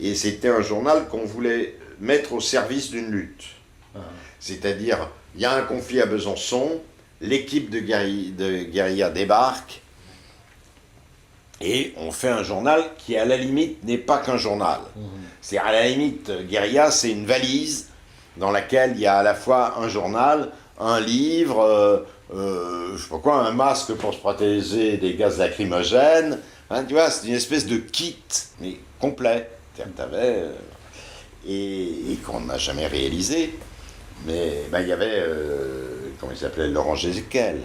Et c'était un journal qu'on voulait mettre au service d'une lutte. C'est-à-dire, il y a un conflit à Besançon, l'équipe de guérilla débarque, et on fait un journal qui, à la limite, n'est pas qu'un journal. C'est-à-dire, à la limite, guérilla, c'est une valise dans laquelle il y a à la fois un journal, un livre, je sais pas quoi, un masque pour se protéger des gaz lacrymogènes. Hein, tu vois, c'est une espèce de kit, mais complet. Et qu'on n'a jamais réalisé. Mais il y avait, comment il s'appelait, Laurent Gézéquel,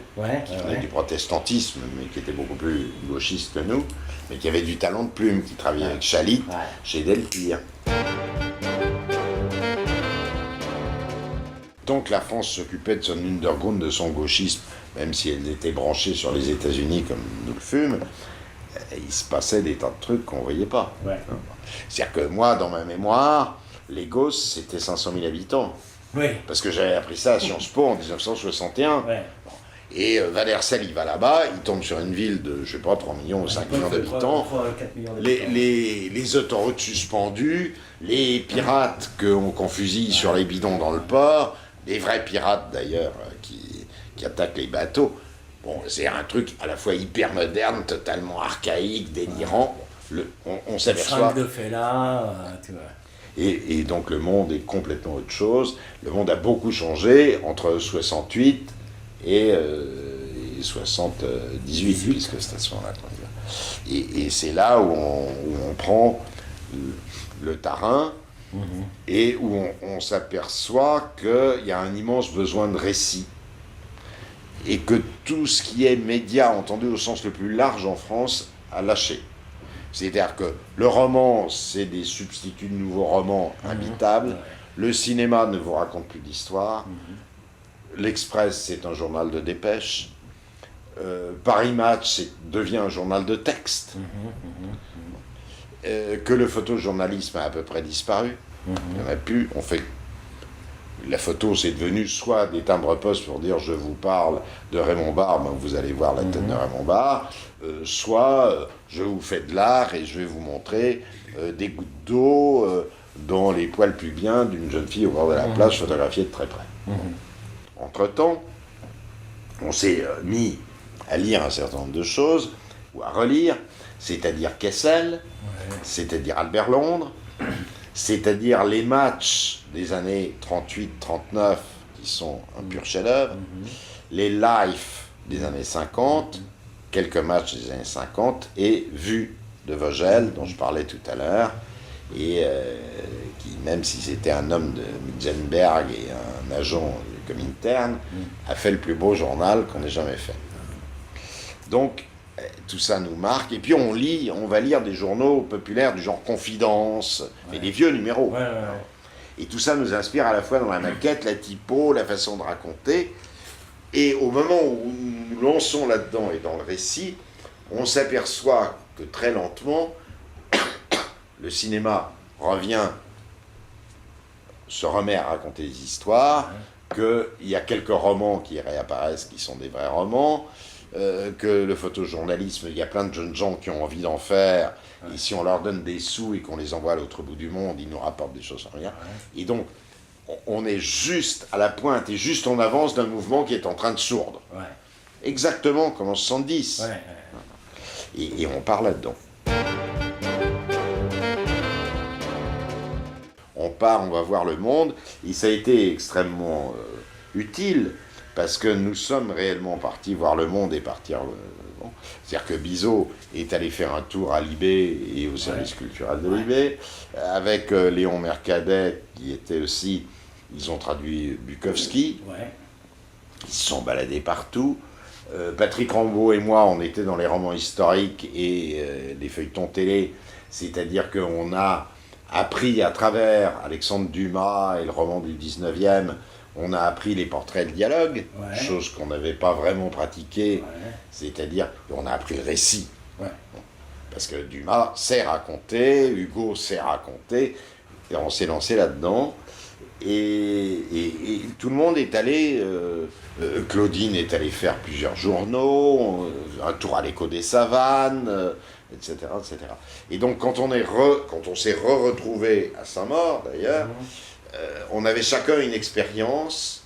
qui venait du protestantisme, mais qui était beaucoup plus gauchiste que nous, mais qui avait du talent de plume, qui travaillait avec Chalit chez Delpire. Tant que la France s'occupait de son underground, de son gauchisme, même si elle était branchée sur les États-Unis comme nous le fûmes, il se passait des tas de trucs qu'on ne voyait pas. C'est-à-dire que moi, dans ma mémoire, les Gosses, c'était 500 000 habitants. Parce que j'avais appris ça à Sciences Po en 1961. Et Valercel, il va là-bas, il tombe sur une ville de, je sais pas, 3 millions ou 5 millions d'habitants. Les autoroutes suspendues, les pirates qu'on fusille sur les bidons dans le port, les vrais pirates d'ailleurs qui attaquent les bateaux. Bon, c'est un truc à la fois hyper moderne, totalement archaïque, délirant. On s'aperçoit. Le de Fela, tu vois. Et donc le monde est complètement autre chose. Le monde a beaucoup changé entre 68 et 78, puisque c'est à ce moment-là qu'on y va. Et c'est là où on prend le tarin et où on s'aperçoit qu'il y a un immense besoin de récit. Et que tout ce qui est média, entendu au sens le plus large en France, a lâché. C'est-à-dire que le roman, c'est des substituts de nouveaux romans habitables. Le cinéma ne vous raconte plus d'histoire. L'Express, c'est un journal de dépêche. Paris Match devient un journal de texte. Que le photojournalisme a à peu près disparu. Il n'y en a plus. La photo, c'est devenu soit des timbres-poste pour dire « je vous parle de Raymond Barre », ben vous allez voir la tête de Raymond Barre, soit je vous fais de l'art et je vais vous montrer des gouttes d'eau dans les poils pubiens d'une jeune fille au bord de la plage photographiée de très près. Entre-temps, on s'est mis à lire un certain nombre de choses, ou à relire, c'est-à-dire Kessel, c'est-à-dire Albert Londres, c'est-à-dire les matchs des années 38-39, qui sont un pur chef-d'œuvre, les Life des années 50, quelques matchs des années 50, et Vue de Vogel, dont je parlais tout à l'heure, et qui, même si c'était un homme de Mutzenberg et un agent de Comintern, a fait le plus beau journal qu'on ait jamais fait. Donc, tout ça nous marque, et puis on va lire des journaux populaires du genre Confidence, mais des vieux numéros. Et tout ça nous inspire à la fois dans la maquette, la typo, la façon de raconter, et au moment où nous nous lançons là-dedans et dans le récit, on s'aperçoit que très lentement, le cinéma se remet à raconter des histoires, qu'il y a quelques romans qui réapparaissent, qui sont des vrais romans, que le photojournalisme, il y a plein de jeunes gens qui ont envie d'en faire, et si on leur donne des sous et qu'on les envoie à l'autre bout du monde, ils nous rapportent des choses sans rien. Et donc, on est juste à la pointe et juste en avance d'un mouvement qui est en train de sourdre. Exactement comme en 70. Et on part là-dedans. On va voir le monde, et ça a été extrêmement utile, parce que nous sommes réellement partis voir le monde et partir... C'est-à-dire que Bizot est allé faire un tour à Libé et au service culturel de Libé, avec Léon Mercadet, qui était aussi... Ils ont traduit Bukowski, ils se sont baladés partout. Patrick Rambaud et moi, on était dans les romans historiques et les feuilletons télé, c'est-à-dire qu'on a appris à travers Alexandre Dumas et le roman du 19e, on a appris les portraits et le dialogue, chose qu'on n'avait pas vraiment pratiquée, c'est-à-dire qu'on a appris le récit. Parce que Dumas sait raconter, Hugo sait raconter, et on s'est lancé là-dedans. Et tout le monde est allé, Claudine est allée faire plusieurs journaux, un tour à l'écho des savanes, etc., etc. Et donc quand on s'est retrouvé à Saint-Maur d'ailleurs, on avait chacun une expérience